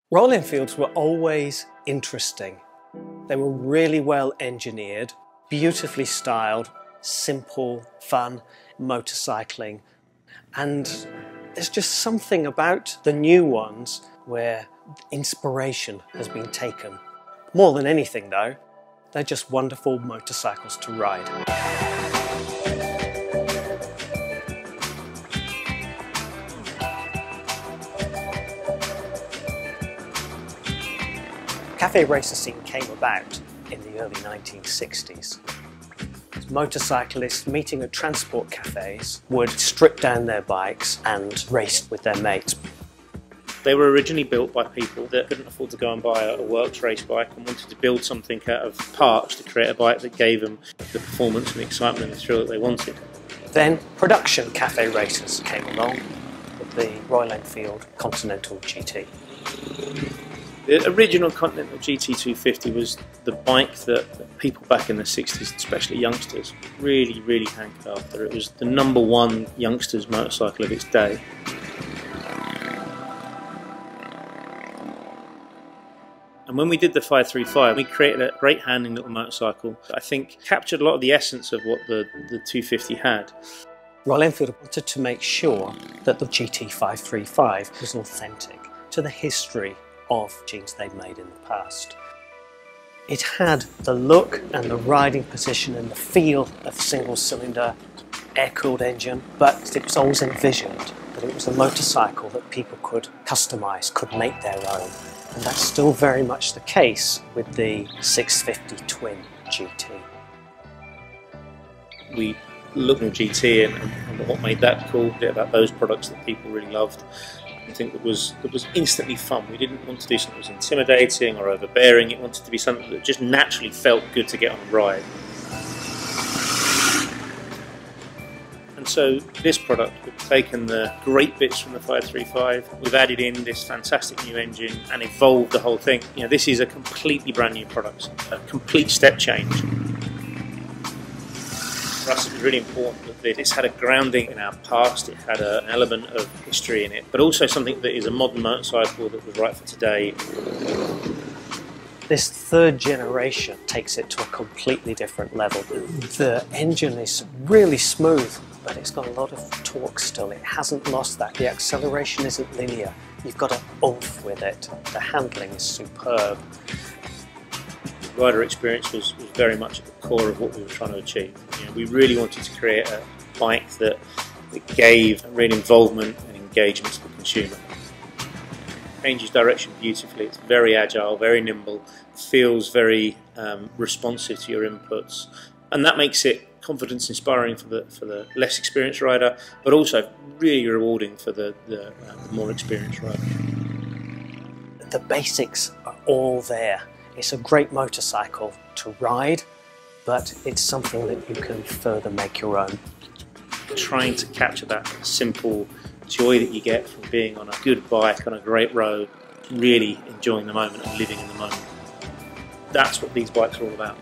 Royal Enfields were always interesting. They were really well engineered, beautifully styled, simple, fun motorcycling. And there's just something about the new ones where inspiration has been taken. More than anything though, they're just wonderful motorcycles to ride. Cafe racer scene came about in the early 1960s. Motorcyclists meeting at transport cafes would strip down their bikes and race with their mates. They were originally built by people that couldn't afford to go and buy a works race bike and wanted to build something out of parts to create a bike that gave them the performance and the excitement and the thrill that they wanted. Then production cafe racers came along with the Royal Enfield Continental GT. The original Continental GT 250 was the bike that people back in the 60s, especially youngsters, really hankered after. It was the #1 youngsters motorcycle of its day. And when we did the 535, we created a great handling little motorcycle that I think captured a lot of the essence of what the 250 had. Royal Enfield wanted to make sure that the GT 535 was authentic to the history of machines they'd made in the past. It had the look and the riding position and the feel of a single-cylinder air-cooled engine, but it was always envisioned that it was a motorcycle that people could customise, could make their own. And that's still very much the case with the 650 Twin GT. We looked at GT and what made that cool, a bit about those products that people really loved. I think that was instantly fun. We didn't want to do something that was intimidating or overbearing. It wanted to be something that just naturally felt good to get on a ride. And so this product, we've taken the great bits from the 535, we've added in this fantastic new engine and evolved the whole thing. You know, this is a completely brand new product, a complete step change. For us, it was really important that this had a grounding in our past, it had an element of history in it, but also something that is a modern motorcycle that was right for today. This third generation takes it to a completely different level. The engine is really smooth, but it's got a lot of torque still. It hasn't lost that. The acceleration isn't linear. You've got an oomph with it. The handling is superb. Rider experience was very much at the core of what we were trying to achieve. You know, we really wanted to create a bike that gave real involvement and engagement to the consumer. It changes direction beautifully, it's very agile, very nimble, feels very responsive to your inputs, and that makes it confidence inspiring for the less experienced rider, but also really rewarding for the more experienced rider. The basics are all there. It's a great motorcycle to ride, but it's something that you can further make your own. Trying to capture that simple joy that you get from being on a good bike on a great road, really enjoying the moment and living in the moment. That's what these bikes are all about.